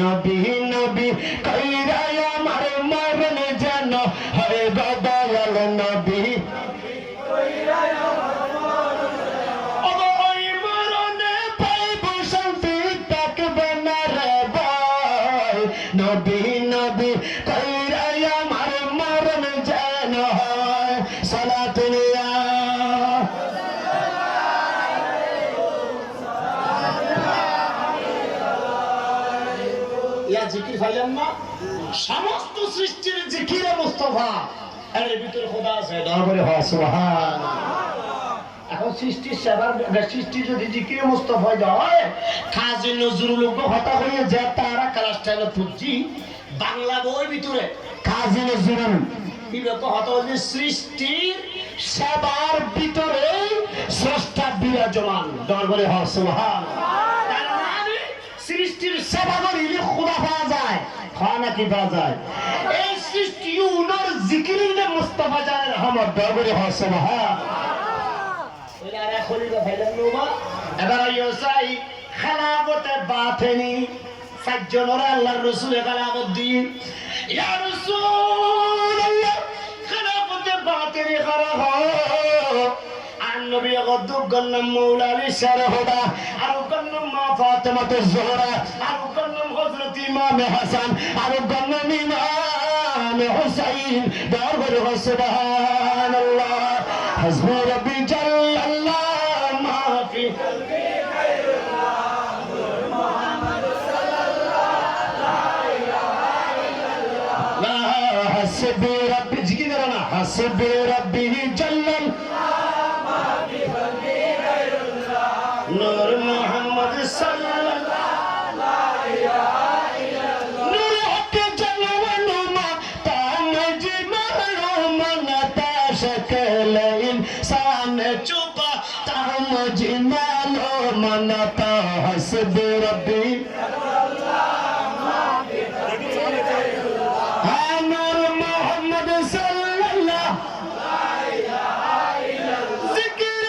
নবী নবী কইরাই আমার মরণ যেন হয় গো দয়াল নবী কইরাই আমার মরণ যেন ওই মরণে পাইব শান্তি থাকবে না রে ভাই নবী নবী কইরাই আমার মরণ যেন হয় সালাতুল্লাহ জিকির ফাইলেন না সমস্ত সৃষ্টির জিকিরে মুস্তাফা এর ভিতরে খোদা আছে দরবারে হয় সুবহানাল্লাহ। এখন সৃষ্টির সেবার সৃষ্টি যদি জিকিরে মুস্তাফা হয় কাজী নজরুল কথা হয়ে যে তারা কালাস্টাইলে ফুজি বাংলা বই ভিতরে কাজী নজরুল বিবেক হতো যে সৃষ্টির সেবার ভিতরে স্রষ্টা বিরাজমান দরবারে হয় সুবহানাল্লাহ। সৃষ্টির সেবা করিলে খোদা পাওয়া যায় খাওয়া নাকি পাওয়া যায় এই সৃষ্টি উনার জিকিরে মুস্তাফা জানের রহমত দরবারে হয় সুবহানাল্লাহ। এরা খলিফা ভাইলাম নোবা এবার ইউসাই খালাবতে বাতেনি সাজ্জনরা আল্লাহর রাসূলের খালাবত দি ইয়া রাসূলুল্লাহ খালাবতে বাতেনি করা হয় নবী গদ্দু গন্নাম মাওলা আলী শারহুদা আর গন্নাম মা ফাতেমাতুজ জোহরা আর গন্নাম হযরত ইমাম হাসান আর গন্নাম ইমাম হুসাইন দরবারে সুবহানাল্লাহ হাসবু রাব্বি জাল্লাল্লাহ মা ফি কলবি খায়রুল্লাহ নূর মুহাম্মদ সাল্লাল্লাহ লা ইলাহা ইল্লাল্লাহ লা হাসবি রাব্বি জিকিরানা হাসবি রাব্বি জাল্লাল্লাহ নূর মুহাম্মদ সাল্লাল্লাহু আলাইহি ওয়াসাল্লাম নূর হক জলওয়ানুমা তামজিমালুমা তাশকল ইনসান চুপা তামজিমালুমা তাহসব রব্বি সাল্লাল্লাহু আলাইহি ওয়াসাল্লাম নূর মুহাম্মদ সাল্লাল্লাহু আলাইহি ওয়াসাল্লাম জিকির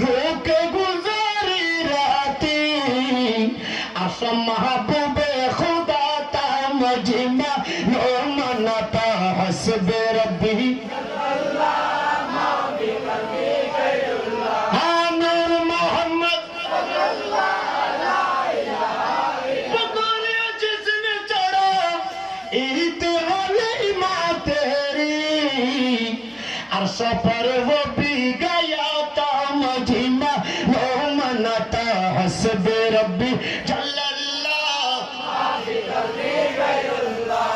रोके गुजारी राती आसम महबूबे खुदा तामजिमा नो मनता हसबे रब्बी नूर मोहम्मद पकड़िया जिसने चढ़ा इतिहास माँ तेरी अर्श पर वो भी गया मजीमा नो मनता हसबे रब्बी जल्लल्लाह माफी कल्बी गैरुल्लाह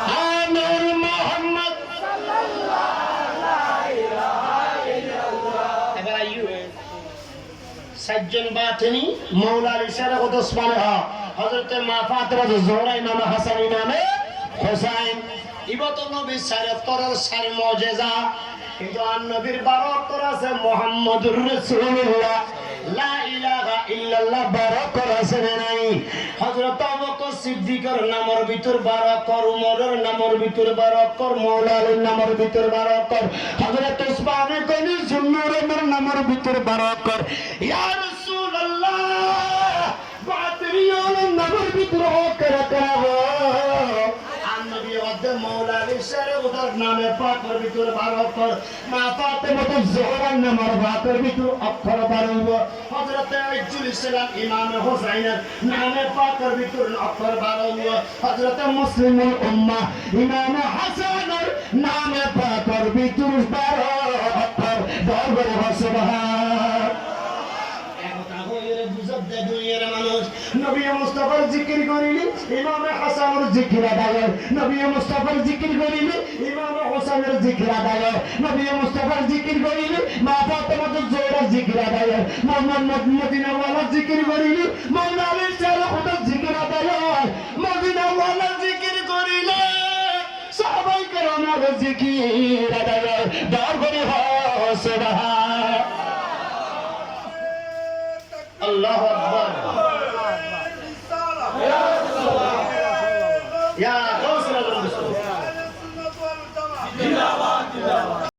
नूर मोहम्मद सल्लल्लाहु ला इलाहा इल्लल्लाह এবার আইয়ু সাজ্জন বাতিনি মাওলা আলী শারহুদ ওসমান হযরত মা ফাতেমা জোহরা ইমাম হাসান ইমামে হুসাইন ইবত নবী সারাতর সার মুজিজা কিন্তু নবীর বারাকত আছে মুহাম্মদুর রাসূলুল্লাহ লা ইলাহা ইল্লাল্লাহ বারাকত আছে নাই হযরত আবু বকর সিদ্দিকের নামের ভিতর বারাকত উমরের নামের ভিতর বারাকত মাওলা আলীর নামের ভিতর বারাকত হযরত উসমান গনি জুন্নুরের নামের ভিতর বারাকত ইয়া রাসূলুল্লাহ বাতরিয়ার নামের ভিতর করে করাবো নবী ওয়াদে মাওলা আলী শারহুদার নামে পাকের ভিতর বারাকত মা ফাতেমাতুজ জোহরার নামের পাকের ভিতর অক্ষর বারব হযরত ইজ্জুল ইসলাম ইমাম হুসাইনের নামে পাকের ভিতর অক্ষর বারব হযরত মুসলিমুল উম্মাহ ইমাম হাসানের নামে পাকের ভিতর 12 অক্ষর দরবারে সুবহানাল্লাহ। একতা হইরে বুঝত দে দুনিয়ার মানুষ নবী মুস্তাফার জিকির করিলি ইমাম হাসানের জিকির আদায় নবী মুস্তাফার জিকির করিলি ইমাম হুসাইনের জিকির আদায় নবী মুস্তাফার জিকির করিলি মা ফাতেমাতুজ জোহরার জিকির আদায় মুহাম্মদ মদিনা ওয়ালা জিকির করিলি মাওলা আলী শারহুদার জিকির আদায় মদিনা ওয়ালা জিকির করিলে সাহাবায়ে কেরামের জিকির আদায় দরবারে সুবহানাল্লাহ আল্লাহু আকবার।